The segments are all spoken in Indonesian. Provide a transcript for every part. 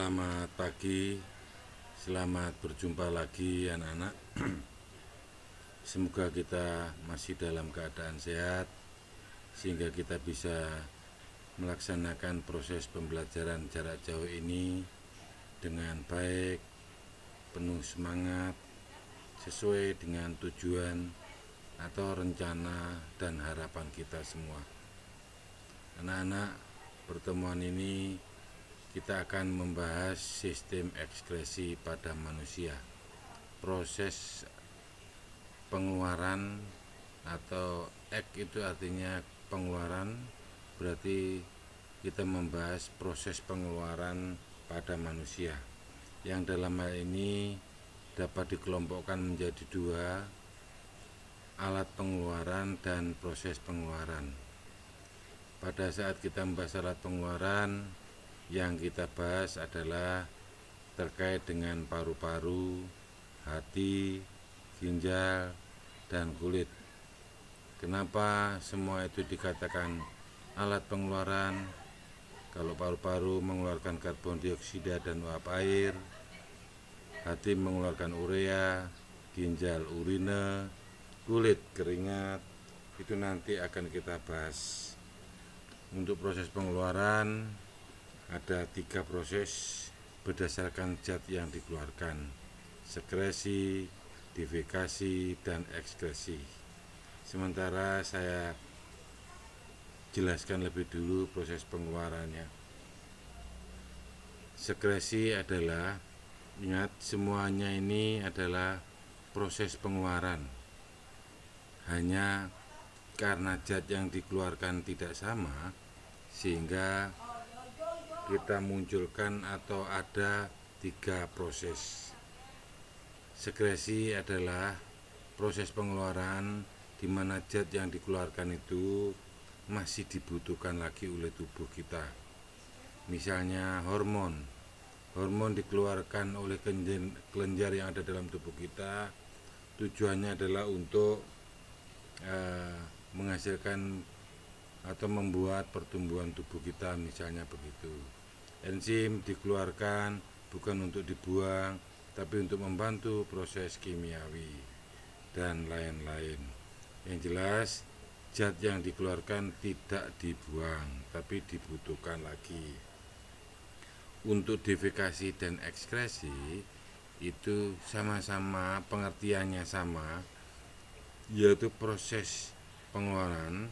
Selamat pagi, selamat berjumpa lagi anak-anak. Semoga kita masih dalam keadaan sehat sehingga kita bisa melaksanakan proses pembelajaran jarak jauh ini dengan baik, penuh semangat, sesuai dengan tujuan atau rencana dan harapan kita semua. Anak-anak, pertemuan ini kita akan membahas sistem ekskresi pada manusia. Proses pengeluaran atau itu artinya pengeluaran, berarti kita membahas proses pengeluaran pada manusia, yang dalam hal ini dapat dikelompokkan menjadi dua: alat pengeluaran dan proses pengeluaran. Pada saat kita membahas alat pengeluaran, yang kita bahas adalah terkait dengan paru-paru, hati, ginjal, dan kulit. Kenapa semua itu dikatakan alat pengeluaran? Kalau paru-paru mengeluarkan karbon dioksida dan uap air, hati mengeluarkan urea, ginjal urine, kulit keringat, itu nanti akan kita bahas. Untuk proses pengeluaran ada 3 proses berdasarkan zat yang dikeluarkan: sekresi, defekasi, dan ekskresi. Sementara saya jelaskan lebih dulu proses pengeluarannya. Sekresi adalah, ingat, semuanya ini adalah proses pengeluaran. Hanya karena zat yang dikeluarkan tidak sama, sehingga kita munculkan atau ada 3 proses. Sekresi adalah proses pengeluaran di mana zat yang dikeluarkan itu masih dibutuhkan lagi oleh tubuh kita. Misalnya hormon dikeluarkan oleh kelenjar yang ada dalam tubuh kita, tujuannya adalah untuk menghasilkan atau membuat pertumbuhan tubuh kita, misalnya begitu. Enzim dikeluarkan bukan untuk dibuang, tapi untuk membantu proses kimiawi dan lain-lain. Yang jelas, zat yang dikeluarkan tidak dibuang, tapi dibutuhkan lagi. Untuk defekasi dan ekskresi itu sama-sama pengertiannya sama, yaitu proses pengeluaran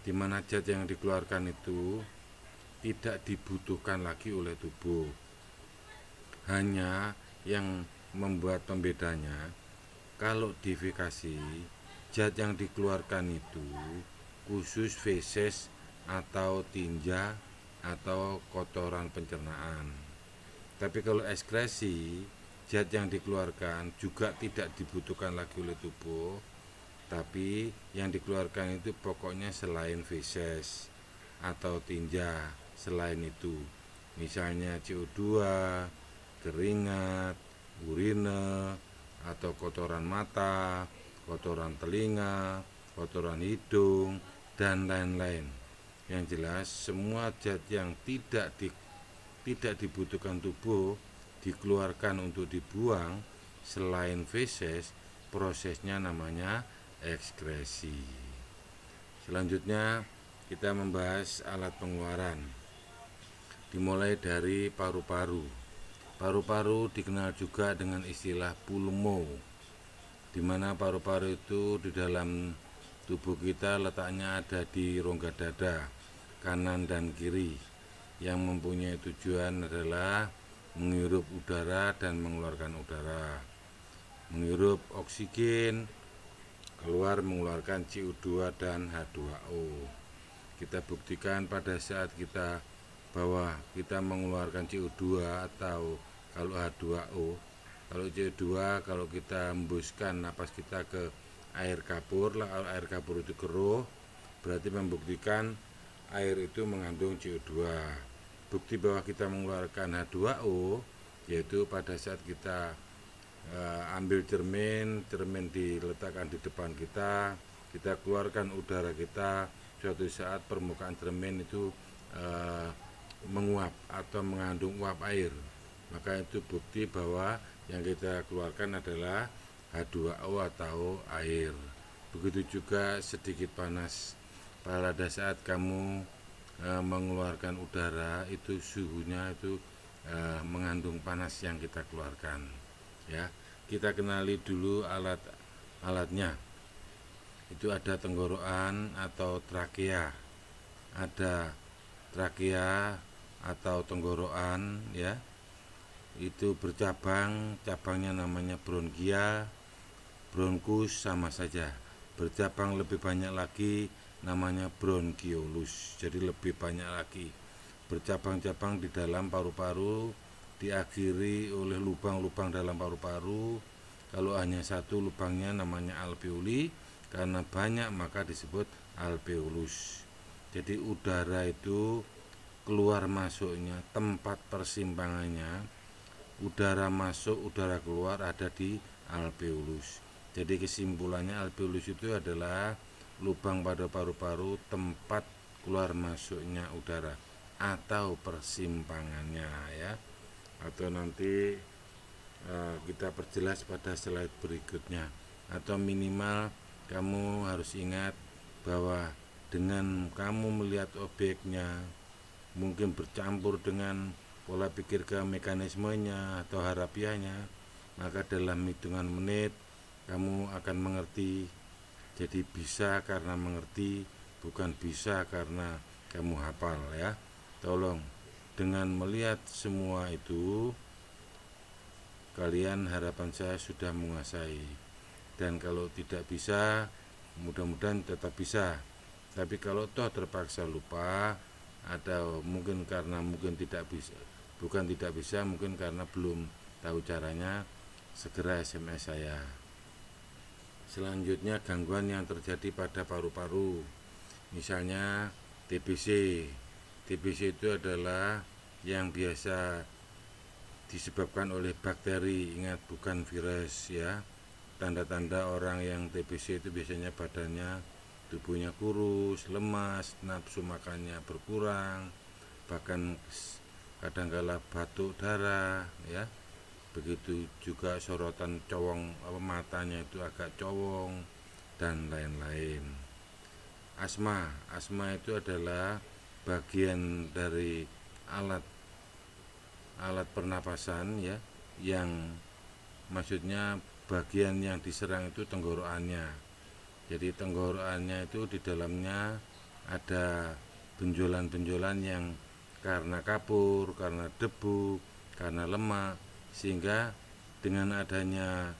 di mana zat yang dikeluarkan itu tidak dibutuhkan lagi oleh tubuh. Hanya yang membuat pembedanya, kalau defekasi, zat yang dikeluarkan itu khusus feses atau tinja atau kotoran pencernaan. Tapi kalau ekskresi, zat yang dikeluarkan juga tidak dibutuhkan lagi oleh tubuh, tapi yang dikeluarkan itu pokoknya selain feses atau tinja, selain itu, misalnya CO2, keringat, urine, atau kotoran mata, kotoran telinga, kotoran hidung, dan lain-lain. Yang jelas, semua zat yang tidak dibutuhkan tubuh dikeluarkan untuk dibuang selain feses, prosesnya namanya ekskresi. Selanjutnya kita membahas alat pengeluaran. Dimulai dari paru-paru. Paru-paru dikenal juga dengan istilah pulmo, di mana paru-paru itu di dalam tubuh kita letaknya ada di rongga dada kanan dan kiri, yang mempunyai tujuan adalah menghirup udara dan mengeluarkan udara, menghirup oksigen, keluar mengeluarkan CO2 dan H2O. Kita buktikan pada saat kita bahwa kita mengeluarkan CO2 atau kalau H2O. Kalau CO2, kalau kita hembuskan napas kita ke air kapur, air kapur itu keruh, berarti membuktikan air itu mengandung CO2. Bukti bahwa kita mengeluarkan H2O yaitu pada saat kita ambil cermin diletakkan di depan kita keluarkan udara kita, suatu saat permukaan cermin itu menguap atau mengandung uap air. maka itu bukti bahwa yang kita keluarkan adalah H2O atau air. Begitu juga sedikit panas. Pada saat kamu mengeluarkan udara, itu suhunya itu mengandung panas yang kita keluarkan. Ya, kita kenali dulu alatnya. Itu ada tenggorokan atau trakea. Ada trakea atau tenggorokan, ya. Itu bercabang, cabangnya namanya bronkia, bronkus sama saja. Bercabang lebih banyak lagi namanya bronkiolus, jadi lebih banyak lagi. Bercabang-cabang di dalam paru-paru, diakhiri oleh lubang-lubang dalam paru-paru. Kalau hanya satu lubangnya namanya alveoli, karena banyak maka disebut alveolus. Jadi udara itu keluar masuknya, tempat persimpangannya udara masuk, udara keluar ada di alveolus. Jadi kesimpulannya alveolus itu adalah lubang pada paru-paru, tempat keluar masuknya udara atau persimpangannya, ya. Atau nanti kita perjelas pada slide berikutnya. Atau minimal kamu harus ingat bahwa dengan kamu melihat objeknya mungkin bercampur dengan pola pikir ke mekanismenya atau harafiahnya, maka dalam hitungan menit kamu akan mengerti. Jadi bisa karena mengerti, bukan bisa karena kamu hafal, ya. Tolong dengan melihat semua itu, kalian harapan saya sudah menguasai. Dan kalau tidak bisa, mudah-mudahan tetap bisa. Tapi kalau toh terpaksa lupa, atau mungkin karena mungkin tidak bisa, bukan tidak bisa, mungkin karena belum tahu caranya, segera SMS saya. Selanjutnya gangguan yang terjadi pada paru-paru, misalnya TBC. TBC itu adalah yang biasa disebabkan oleh bakteri, ingat bukan virus, ya. Tanda-tanda orang yang TBC itu biasanya badannya, tubuhnya kurus, lemas, nafsu makannya berkurang, bahkan kadangkala batuk darah, ya. Begitu juga sorotan cowong, matanya itu agak cowong dan lain-lain. Asma itu adalah bagian dari alat pernapasan, ya, yang maksudnya bagian yang diserang itu tenggorokannya. Jadi tenggorokannya itu di dalamnya ada benjolan-benjolan yang karena kapur, karena debu, karena lemak, sehingga dengan adanya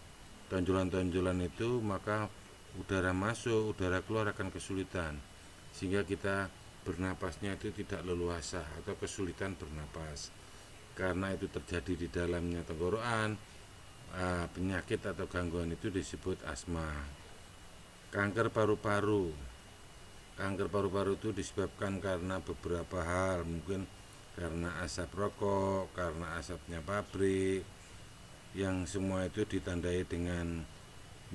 tonjolan-tonjolan itu maka udara masuk, udara keluar akan kesulitan, sehingga kita bernapasnya itu tidak leluasa atau kesulitan bernapas. Karena itu terjadi di dalamnya tenggorokan, penyakit atau gangguan itu disebut asma. Kanker paru-paru itu disebabkan karena beberapa hal, mungkin karena asap rokok, karena asapnya pabrik, yang semua itu ditandai dengan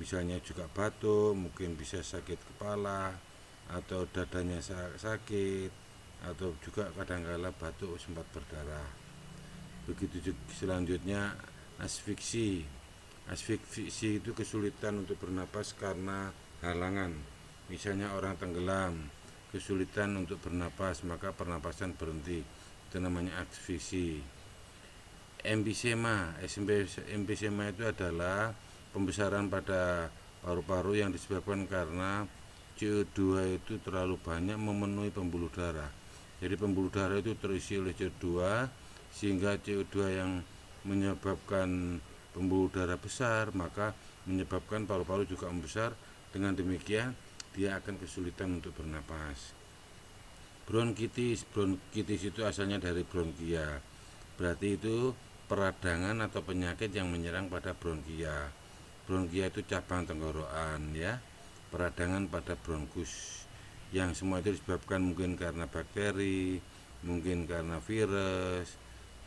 misalnya juga batuk, mungkin bisa sakit kepala atau dadanya sakit, atau juga kadangkala batuk sempat berdarah. Begitu juga selanjutnya asfiksi itu kesulitan untuk bernapas karena halangan, misalnya orang tenggelam, kesulitan untuk bernapas, maka pernapasan berhenti, itu namanya asfiksi. Emfisema itu adalah pembesaran pada paru-paru yang disebabkan karena CO2 itu terlalu banyak memenuhi pembuluh darah. Jadi pembuluh darah itu terisi oleh CO2, sehingga CO2 yang menyebabkan pembuluh darah besar, maka menyebabkan paru-paru juga membesar. Dengan demikian dia akan kesulitan untuk bernapas. Bronkitis itu asalnya dari bronkia, berarti itu peradangan atau penyakit yang menyerang pada bronkia. Bronkia itu cabang tenggorokan, ya. Peradangan pada bronkus, yang semua itu disebabkan mungkin karena bakteri, mungkin karena virus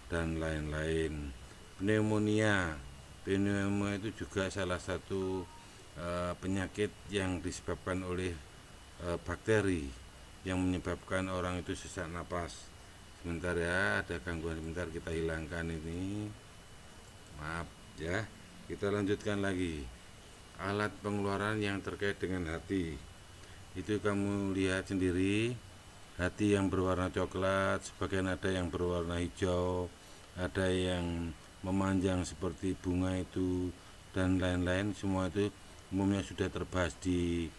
dan lain-lain. Pneumonia itu juga salah satu penyakit yang disebabkan oleh bakteri, yang menyebabkan orang itu sesak napas. Sebentar ya, ada gangguan sebentar, kita hilangkan ini. Maaf ya. Kita lanjutkan lagi. Alat pengeluaran yang terkait dengan hati. Itu kamu lihat sendiri, hati yang berwarna coklat, sebagian ada yang berwarna hijau, ada yang memanjang seperti bunga itu, dan lain-lain. Semua itu umumnya sudah terbahas di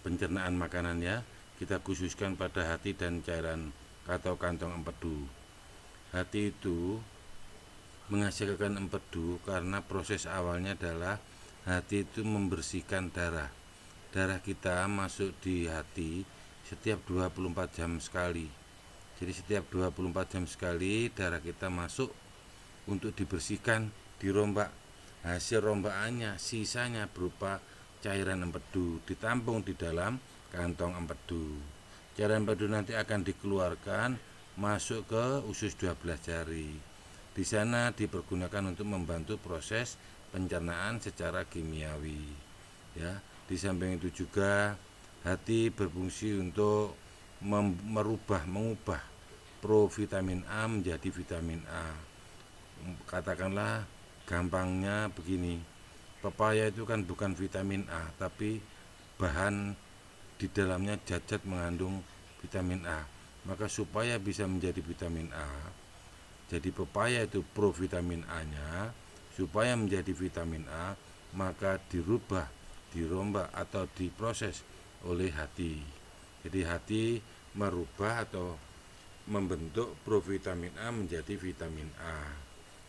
pencernaan makanan ya. Kita khususkan pada hati dan cairan atau kantong empedu. Hati itu menghasilkan empedu karena proses awalnya adalah hati itu membersihkan darah. Darah kita masuk di hati setiap 24 jam sekali. Jadi setiap 24 jam sekali darah kita masuk untuk dibersihkan, dirombak. Hasil rombakannya sisanya berupa cairan empedu ditampung di dalam kantong empedu. Cairan empedu nanti akan dikeluarkan masuk ke usus 12 jari. Di sana dipergunakan untuk membantu proses pencernaan secara kimiawi. Ya, di samping itu juga hati berfungsi untuk mengubah provitamin A menjadi vitamin A. Katakanlah gampangnya begini, pepaya itu kan bukan vitamin A, tapi bahan di dalamnya zat mengandung vitamin A. Maka supaya bisa menjadi vitamin A, jadi pepaya itu provitamin A-nya, supaya menjadi vitamin A, maka dirombak atau diproses oleh hati. Jadi hati merubah atau membentuk provitamin A menjadi vitamin A.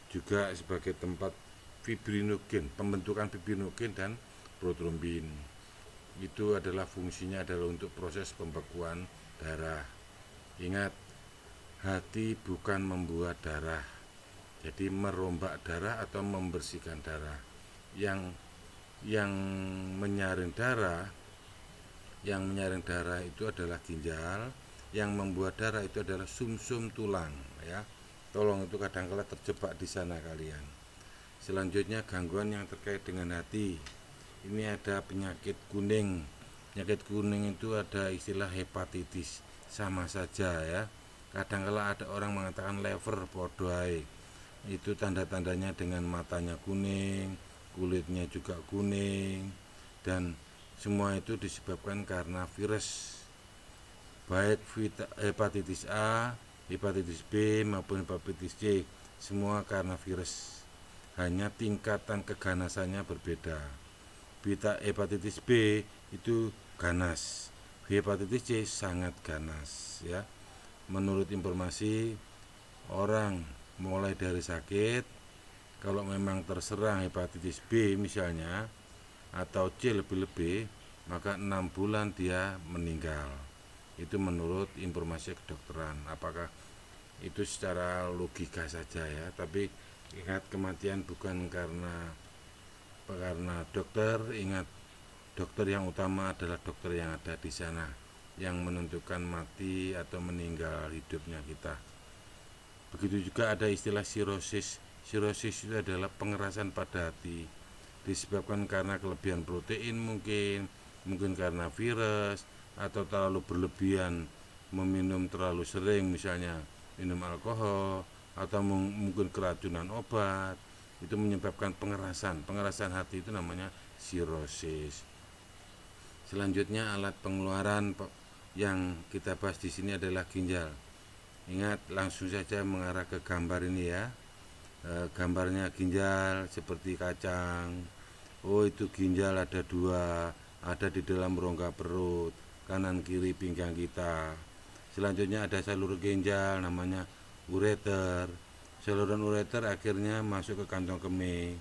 Juga sebagai tempat fibrinogen, pembentukan fibrinogen dan protrombin. Itu adalah fungsinya adalah untuk proses pembekuan darah. Ingat, hati bukan membuat darah, jadi merombak darah atau membersihkan darah. Yang menyaring darah itu adalah ginjal, yang membuat darah itu adalah sumsum tulang ya. Tolong, itu kadang-kala terjebak di sana kalian. Selanjutnya gangguan yang terkait dengan hati. Ini ada penyakit kuning. Penyakit kuning itu ada istilah hepatitis, sama saja ya. Kadang-kala ada orang mengatakan lever podo ae. Itu tanda-tandanya dengan matanya kuning, kulitnya juga kuning, dan semua itu disebabkan karena virus. Baik hepatitis A, hepatitis B maupun hepatitis C, semua karena virus. Hanya tingkatan keganasannya berbeda. Hepatitis B itu ganas, hepatitis C sangat ganas ya. Menurut informasi, orang mulai dari sakit, kalau memang terserang hepatitis B misalnya atau C lebih-lebih, maka 6 bulan dia meninggal. Itu menurut informasi kedokteran. Apakah itu secara logika saja ya, tapi ingat, kematian bukan karena dokter. Ingat, dokter yang utama adalah dokter yang ada di sana, yang menentukan mati atau meninggal hidupnya kita. Begitu juga ada istilah sirosis. Sirosis itu adalah pengerasan pada hati, disebabkan karena kelebihan protein, mungkin karena virus, atau terlalu berlebihan meminum terlalu sering, misalnya minum alkohol, atau mungkin keracunan obat. Itu menyebabkan pengerasan hati, itu namanya sirosis. Selanjutnya alat pengeluaran yang kita bahas di sini adalah ginjal. Ingat, langsung saja mengarah ke gambar ini ya. Gambarnya ginjal seperti kacang. Oh, itu ginjal ada 2, ada di dalam rongga perut, kanan kiri pinggang kita. Selanjutnya ada saluran ginjal namanya ureter. Saluran ureter akhirnya masuk ke kantong kemih.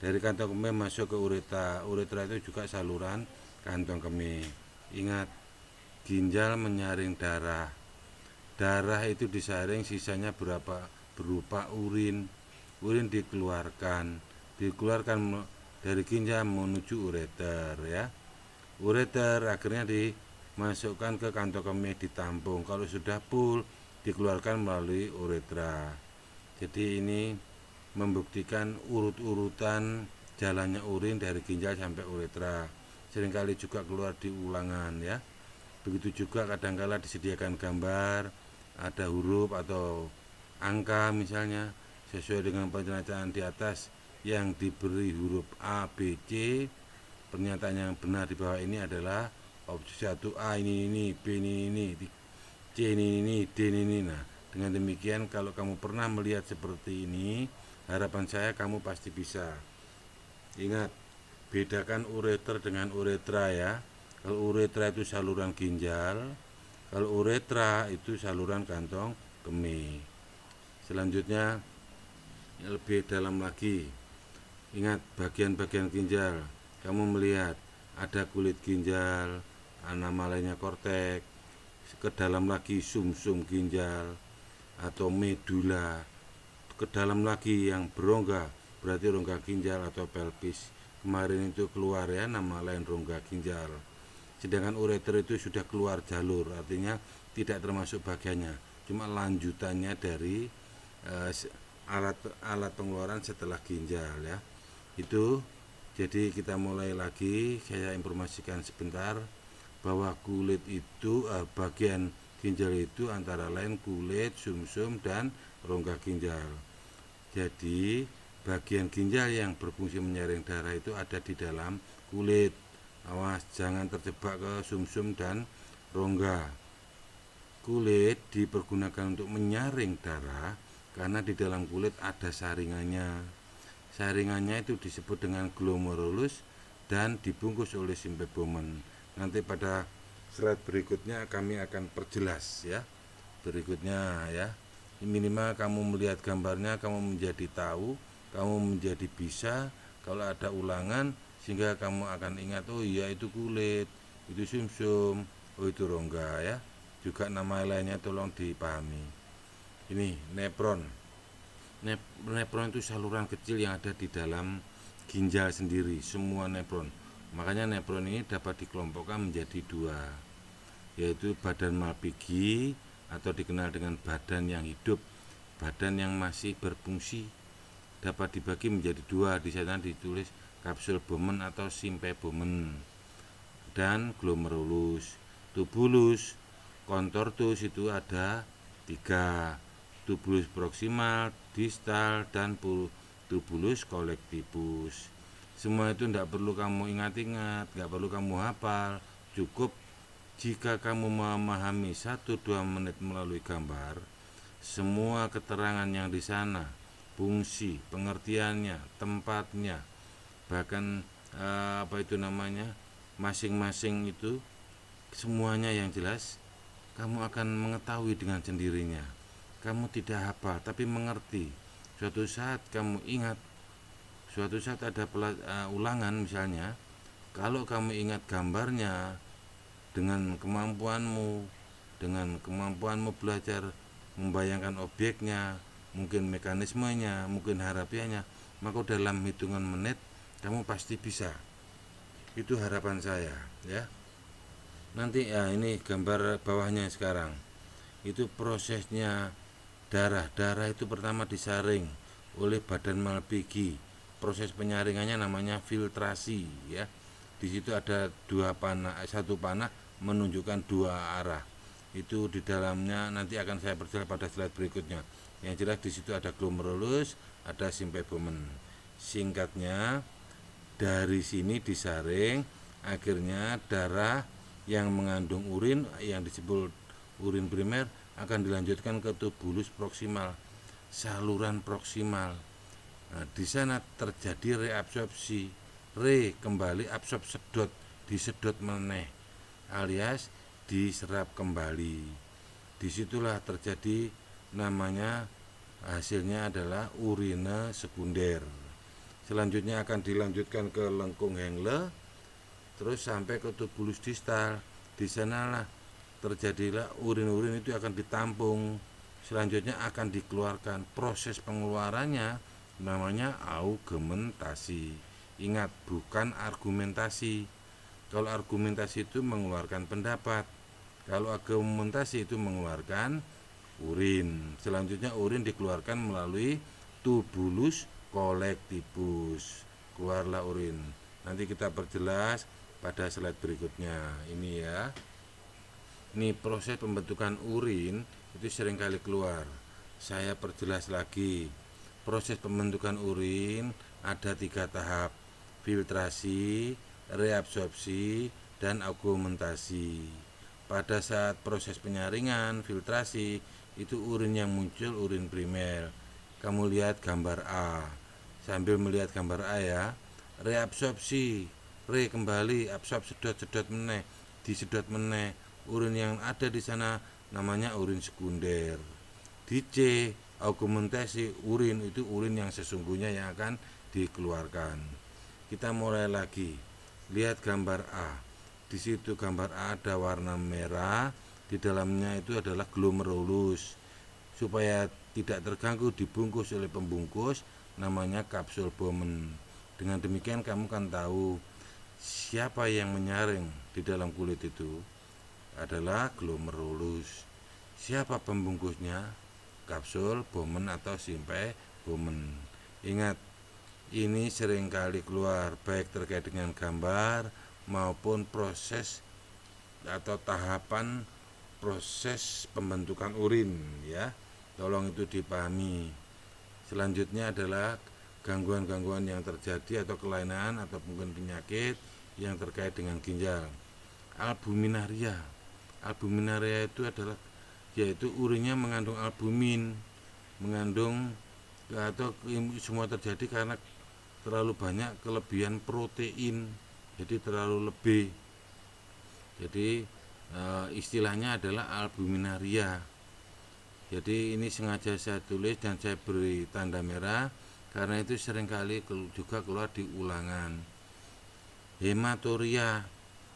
Dari kantong kemih masuk ke uretra. Uretra itu juga saluran kantong kemih. Ingat, ginjal menyaring darah. Darah itu disaring, sisanya berupa urin. Urin dikeluarkan dari ginjal menuju ureter ya. Ureter akhirnya dimasukkan ke kantong kemih, ditampung. Kalau sudah full, dikeluarkan melalui uretra. Jadi ini membuktikan urut-urutan jalannya urin dari ginjal sampai uretra. Seringkali juga keluar di ulangan ya. Begitu juga kadangkala disediakan gambar ada huruf atau angka misalnya sesuai dengan pernyataan di atas yang diberi huruf A, B, C, pernyataan yang benar di bawah ini adalah opsi 1 A ini, B ini, C ini, D ini. Nah, dengan demikian kalau kamu pernah melihat seperti ini, harapan saya kamu pasti bisa. Ingat, bedakan ureter dengan uretra ya. Kalau uretra itu saluran ginjal, kalau uretra itu saluran kantong kemih. Selanjutnya lebih dalam lagi. Ingat bagian-bagian ginjal. Kamu melihat ada kulit ginjal, nama lainnya korteks, ke dalam lagi sumsum ginjal atau medula, ke dalam lagi yang berongga, berarti rongga ginjal atau pelvis. Kemarin itu keluar ya nama lain rongga ginjal. Sedangkan ureter itu sudah keluar jalur, artinya tidak termasuk bagiannya, cuma lanjutannya dari alat pengeluaran setelah ginjal ya. Itu jadi kita mulai lagi. Saya informasikan sebentar bahwa kulit itu bagian ginjal itu antara lain kulit, sumsum dan rongga ginjal. Jadi bagian ginjal yang berfungsi menyaring darah itu ada di dalam kulit. Awas jangan terjebak ke sumsum dan rongga. Kulit dipergunakan untuk menyaring darah karena di dalam kulit ada saringannya. Saringannya itu disebut dengan glomerulus dan dibungkus oleh symphybomen. Nanti pada slide berikutnya kami akan perjelas ya. Berikutnya ya. Minimal kamu melihat gambarnya, kamu menjadi tahu, kamu menjadi bisa kalau ada ulangan sehingga kamu akan ingat, oh iya itu kulit, itu sumsum, oh itu rongga ya. Juga nama lainnya tolong dipahami. Ini nepron. Nepron itu saluran kecil yang ada di dalam ginjal sendiri, semua nepron. Makanya nepron ini dapat dikelompokkan menjadi dua, yaitu badan Malpighi atau dikenal dengan badan yang hidup, badan yang masih berfungsi. Dapat dibagi menjadi dua, di sana ditulis kapsul bomen atau symphybomen dan glomerulus. Tubulus contortus itu ada 3, tubulus proximal, distal, dan tubulus collectivus. Semua itu tidak perlu kamu ingat-ingat, tidak perlu kamu hafal. Cukup jika kamu memahami 1-2 menit melalui gambar, semua keterangan yang di sana, fungsi, pengertiannya, tempatnya, bahkan masing-masing itu semuanya yang jelas, kamu akan mengetahui dengan sendirinya. Kamu tidak hafal tapi mengerti. Suatu saat kamu ingat, suatu saat ada ulangan misalnya, kalau kamu ingat gambarnya dengan kemampuanmu belajar membayangkan objeknya, mungkin mekanismenya, mungkin harafiahnya, maka dalam hitungan menit kamu pasti bisa. Itu harapan saya ya. Nanti ya ini gambar bawahnya sekarang. Itu prosesnya darah itu pertama disaring oleh badan Malpighi. Proses penyaringannya namanya filtrasi ya. Di situ ada satu panah menunjukkan 2 arah. Itu di dalamnya nanti akan saya perjelas pada slide berikutnya. Yang jelas di situ ada glomerulus, ada symphybomen. Singkatnya, dari sini disaring, akhirnya darah yang mengandung urin yang disebut urin primer akan dilanjutkan ke tubulus proksimal, saluran proksimal. Nah, di sana terjadi reabsorpsi, kembali absorb sedot, disedot meneh, alias diserap kembali. Disitulah terjadi namanya hasilnya adalah urine sekunder. Selanjutnya akan dilanjutkan ke lengkung Henle, terus sampai ke tubulus distal. Di sanalah terjadilah urin-urin itu akan ditampung, selanjutnya akan dikeluarkan. Proses pengeluarannya namanya augmentasi. Ingat, bukan argumentasi. Kalau argumentasi itu mengeluarkan pendapat, kalau argumentasi itu mengeluarkan urin. Selanjutnya urin dikeluarkan melalui tubulus collectivus, keluarlah urin. Nanti kita perjelas pada slide berikutnya. Ini ya. Ini proses pembentukan urin itu seringkali keluar. Saya perjelas lagi, proses pembentukan urin ada 3 tahap: filtrasi, reabsorpsi, dan augmentasi. Pada saat proses penyaringan, filtrasi, itu urin yang muncul urin primer. Kamu lihat gambar A. Sambil melihat gambar A ya. Reabsorpsi, kembali, absorb, sedot meneh, disedot meneh. Urin yang ada di sana namanya urin sekunder. Di C, augmentasi, urin itu urin yang sesungguhnya yang akan dikeluarkan. Kita mulai lagi. Lihat gambar A. Di situ gambar A ada warna merah, di dalamnya itu adalah glomerulus. Supaya tidak terganggu dibungkus oleh pembungkus namanya kapsul Bowman. Dengan demikian kamu kan tahu siapa yang menyaring di dalam kulit itu adalah glomerulus. Siapa pembungkusnya? Kapsul Bowman atau simpai Bowman. Ingat, ini seringkali keluar baik terkait dengan gambar maupun proses atau tahapan proses pembentukan urin ya. Tolong itu dipahami. Selanjutnya adalah gangguan-gangguan yang terjadi atau kelainan atau mungkin penyakit yang terkait dengan ginjal. Albuminaria. Albuminaria itu adalah yaitu urinnya mengandung albumin, mengandung atau semua terjadi karena terlalu banyak kelebihan protein, jadi terlalu lebih. Jadi istilahnya adalah albuminaria. Jadi ini sengaja saya tulis dan saya beri tanda merah karena itu seringkali juga keluar di ulangan. Hematuria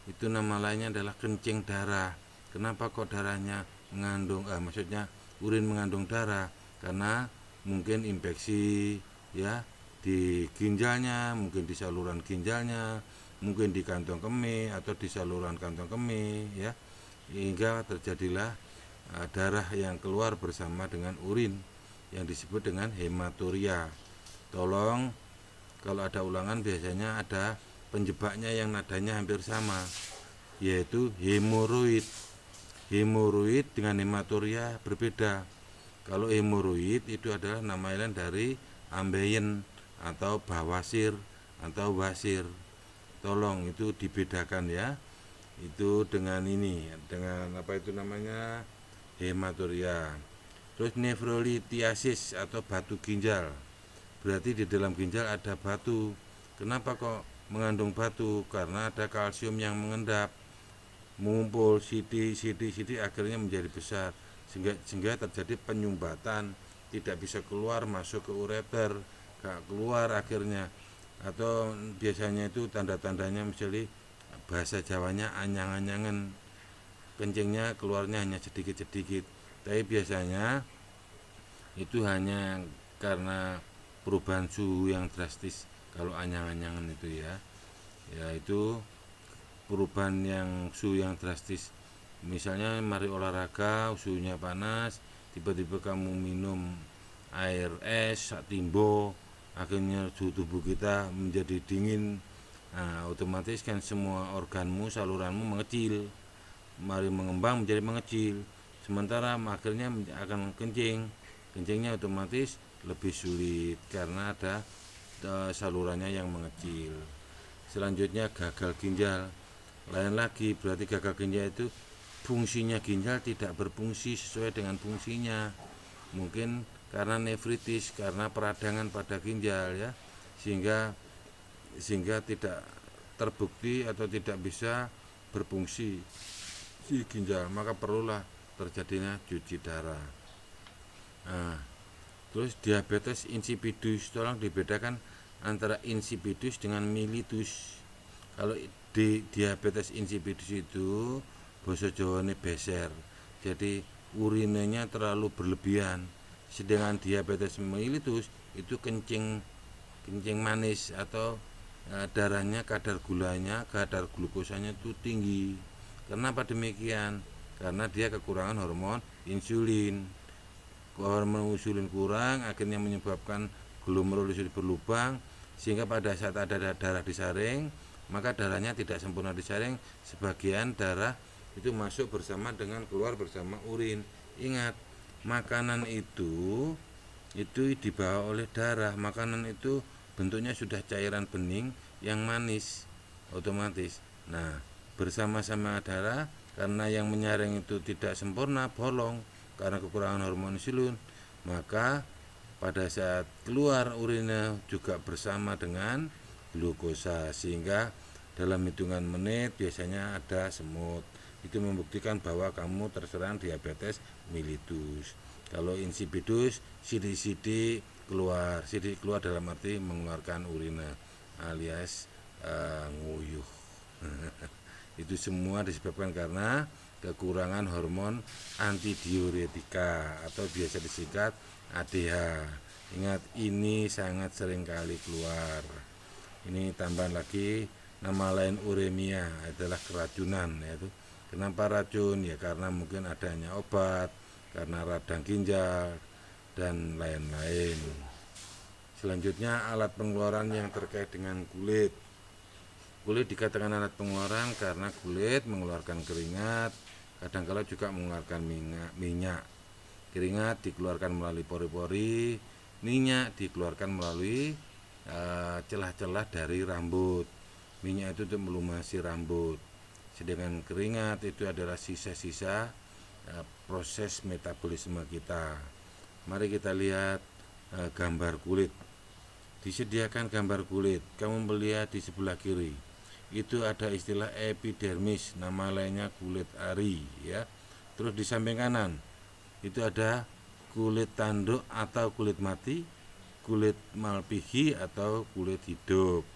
itu nama lainnya adalah kencing darah. Kenapa kok darahnya mengandung maksudnya urin mengandung darah? Karena mungkin infeksi ya di ginjalnya, mungkin di saluran ginjalnya, mungkin di kantong kemih atau di saluran kantong kemih ya, hingga terjadilah darah yang keluar bersama dengan urin yang disebut dengan hematuria. Tolong kalau ada ulangan biasanya ada penjebaknya yang nadanya hampir sama, yaitu hemoroid. Hemoroid dengan hematuria berbeda. Kalau hemoroid itu adalah nama lain dari ambeien atau bawasir atau wasir. Tolong itu dibedakan ya. Itu dengan ini, dengan apa itu namanya, hematuria. Terus nefrolitiasis atau batu ginjal. Berarti di dalam ginjal ada batu. Kenapa kok mengandung batu? Karena ada kalsium yang mengendap, mengumpul sidik akhirnya menjadi besar sehingga terjadi penyumbatan, tidak bisa keluar masuk ke ureter, gak keluar akhirnya. Atau biasanya itu tanda-tandanya misalnya bahasa Jawanya anyang-anyangan, kencingnya keluarnya hanya sedikit-sedikit, tapi biasanya itu hanya karena perubahan suhu yang drastis. Kalau anyang-anyangan itu ya itu perubahan yang suhu yang drastis. Misalnya mari olahraga suhunya panas, tiba-tiba kamu minum air es timbo, akhirnya suhu tubuh kita menjadi dingin. Nah, otomatis kan semua organmu, saluranmu mengecil, mari mengembang menjadi mengecil, sementara akhirnya akan kencingnya otomatis lebih sulit karena ada salurannya yang mengecil. Selanjutnya gagal ginjal, lain lagi, berarti gagal ginjal itu fungsinya ginjal tidak berfungsi sesuai dengan fungsinya, mungkin karena nefritis, karena peradangan pada ginjal ya, sehingga tidak terbukti atau tidak bisa berfungsi si ginjal, maka perlulah terjadinya cuci darah. Nah, terus diabetes insipidus, tolong dibedakan antara insipidus dengan mellitus. Kalau di diabetes insipidus itu basa Jawane beser, jadi urinenya terlalu berlebihan. Sedangkan diabetes mellitus itu kencing manis atau darahnya, kadar gulanya, kadar glukosanya itu tinggi. Kenapa demikian? Karena dia kekurangan hormon insulin. Hormon insulin kurang akhirnya menyebabkan glomerulus berlubang, sehingga pada saat ada darah disaring, maka darahnya tidak sempurna disaring, sebagian darah itu masuk bersama dengan keluar bersama urin, Ingat, makanan itu dibawa oleh darah. Makanan itu bentuknya sudah cairan bening yang manis otomatis. Nah, bersama-sama darah, karena yang menyaring itu tidak sempurna, bolong karena kekurangan hormon insulin, maka pada saat keluar urinnya juga bersama dengan glukosa, sehingga dalam hitungan menit biasanya ada semut. Itu membuktikan bahwa kamu terserang diabetes mellitus. Kalau insipidus, sidik-sidik keluar dalam arti mengeluarkan urina alias nguyuh. Itu semua disebabkan karena kekurangan hormon antidiuretika atau biasa disingkat ADH. Ingat, ini sangat sering kali keluar. Ini tambahan lagi, nama lain uremia adalah keracunan, yaitu kenapa racun? Ya karena mungkin adanya obat, karena radang ginjal dan lain-lain. Selanjutnya, alat pengeluaran yang terkait dengan kulit. Kulit dikatakan alat pengeluaran karena kulit mengeluarkan keringat, kadang-kala juga mengeluarkan minyak. Keringat dikeluarkan melalui pori-pori, minyak dikeluarkan melalui celah-celah dari rambut. Minyak itu untuk melumasi rambut, sedangkan keringat itu adalah sisa-sisa proses metabolisme kita. Mari kita lihat gambar kulit. Disediakan gambar kulit, kamu melihat di sebelah kiri itu ada istilah epidermis, nama lainnya kulit ari, ya. Terus di samping kanan itu ada kulit tanduk atau kulit mati, kulit malpighi atau kulit hidup.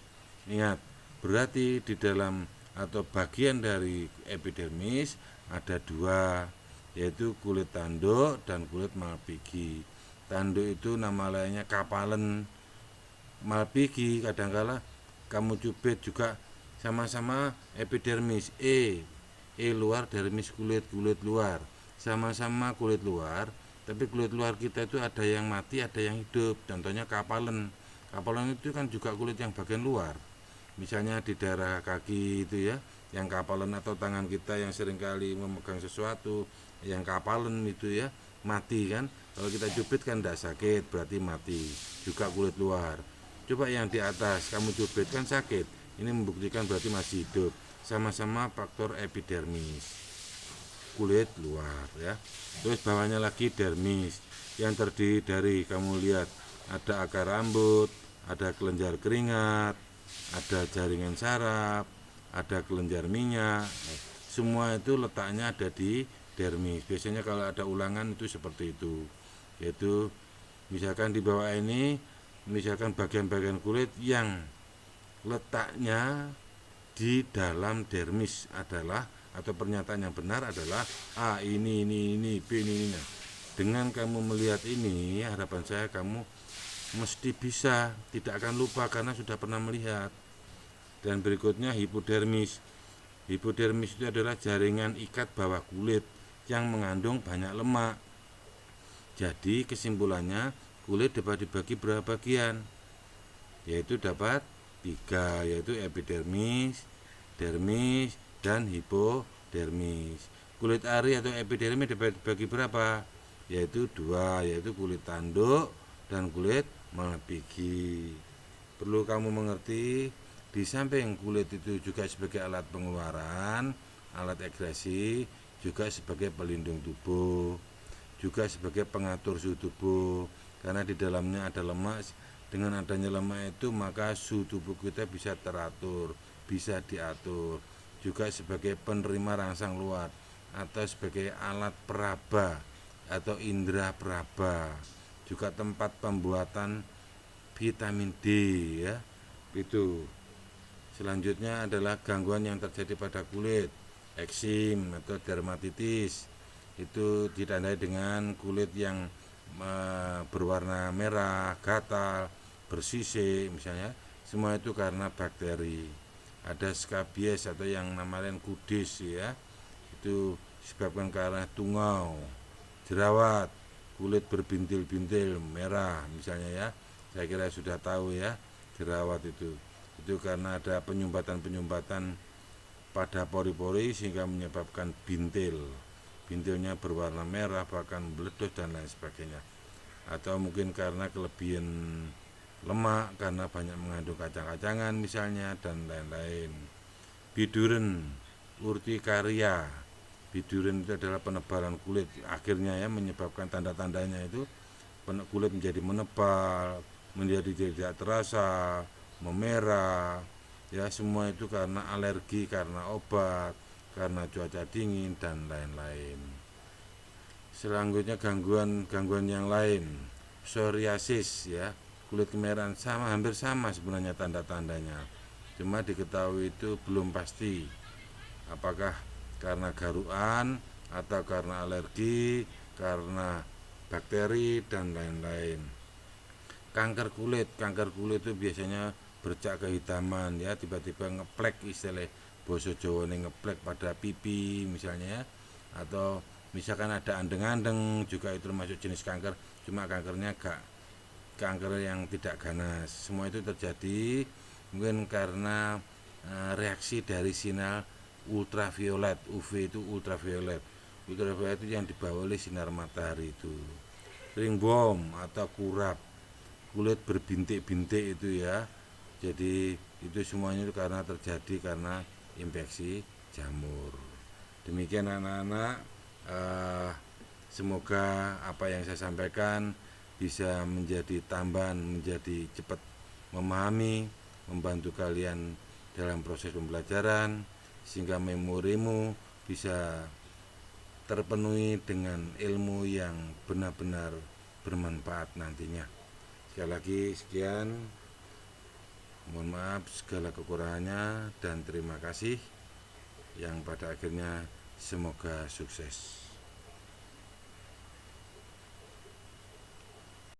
Ingat, berarti di dalam atau bagian dari epidermis ada dua, yaitu kulit tanduk dan kulit malpighi. Tanduk itu nama lainnya kapalen, malpighi kadangkala kamu cubit juga sama-sama epidermis, luar dermis, kulit luar, sama-sama kulit luar, tapi kulit luar kita itu ada yang mati, ada yang hidup. Contohnya kapalen. Kapalen itu kan juga kulit yang bagian luar. Misalnya di daerah kaki itu ya, yang kapalen, atau tangan kita yang seringkali memegang sesuatu yang kapalen itu ya, mati kan. Kalau kita cubit kan tidak sakit, berarti mati. Juga kulit luar. Coba yang di atas kamu cubit kan sakit. Ini membuktikan berarti masih hidup. Sama-sama faktor epidermis, kulit luar ya. Terus bawahnya lagi dermis, yang terdiri dari, kamu lihat, ada akar rambut, ada kelenjar keringat, ada jaringan saraf, ada kelenjar minyak. Semua itu letaknya ada di dermis. Biasanya kalau ada ulangan itu seperti itu, yaitu misalkan di bawah ini, misalkan bagian-bagian kulit yang letaknya di dalam dermis adalah, atau pernyataan yang benar adalah ini, B ini. Dengan kamu melihat ini, harapan saya kamu mesti bisa, tidak akan lupa karena sudah pernah melihat. Dan berikutnya hipodermis. Hipodermis itu adalah jaringan ikat bawah kulit yang mengandung banyak lemak. Jadi kesimpulannya, kulit dapat dibagi berapa bagian, yaitu dapat 3, yaitu epidermis, dermis, dan hipodermis. Kulit ari atau epidermis dapat dibagi berapa? Yaitu 2, yaitu kulit tanduk dan kulit malpighi. Perlu kamu mengerti, di samping kulit itu juga sebagai alat pengeluaran, alat ekskresi, juga sebagai pelindung tubuh, juga sebagai pengatur suhu tubuh, karena di dalamnya ada lemak. Dengan adanya lemak itu, maka suhu tubuh kita bisa teratur, bisa diatur. Juga sebagai penerima rangsang luar, atau sebagai alat peraba atau indera peraba, juga tempat pembuatan vitamin D ya. Itu. Selanjutnya adalah gangguan yang terjadi pada kulit, eksim atau dermatitis. Itu ditandai dengan kulit yang berwarna merah, gatal, bersisik misalnya. Semua itu karena bakteri. Ada skabies atau yang namanya kudis ya, itu disebabkan karena tungau, jerawat, kulit berbintil-bintil merah misalnya ya. Saya kira sudah tahu ya, jerawat itu karena ada penyumbatan pada pori-pori sehingga menyebabkan bintil. bintilnya berwarna merah, bahkan meledos dan lain sebagainya. Atau mungkin karena kelebihan lemak, karena banyak mengandung kacang-kacangan misalnya, dan lain-lain. Biduren, urtikaria. Biduren itu adalah penebalan kulit, akhirnya ya menyebabkan tanda-tandanya itu kulit menjadi menebal, menjadi tidak terasa, memerah, ya semua itu karena alergi, karena obat, karena cuaca dingin dan lain-lain. Selanjutnya gangguan yang lain, psoriasis ya, kulit kemerahan sama, hampir sama sebenarnya tanda-tandanya. Cuma diketahui itu belum pasti apakah karena garuan atau karena alergi, karena bakteri dan lain-lain. Kanker kulit itu biasanya bercak kehitaman ya, tiba-tiba ngeplek, istilah boso Jawa ngeplek pada pipi misalnya ya. Atau misalkan ada andeng-andeng, juga itu termasuk jenis kanker, cuma kankernya gak kanker yang tidak ganas. Semua itu terjadi mungkin karena reaksi dari sinar ultraviolet. UV itu ultraviolet. Ultraviolet itu yang dibawa oleh sinar matahari itu. Ringworm atau kurap, kulit berbintik-bintik itu ya. Jadi itu semuanya itu karena terjadi karena infeksi jamur. Demikian anak-anak, semoga apa yang saya sampaikan bisa menjadi tambahan, menjadi cepat memahami, membantu kalian dalam proses pembelajaran, sehingga memorimu bisa terpenuhi dengan ilmu yang benar-benar bermanfaat nantinya. Sekali lagi sekian, mohon maaf segala kekurangannya dan terima kasih yang pada akhirnya semoga sukses.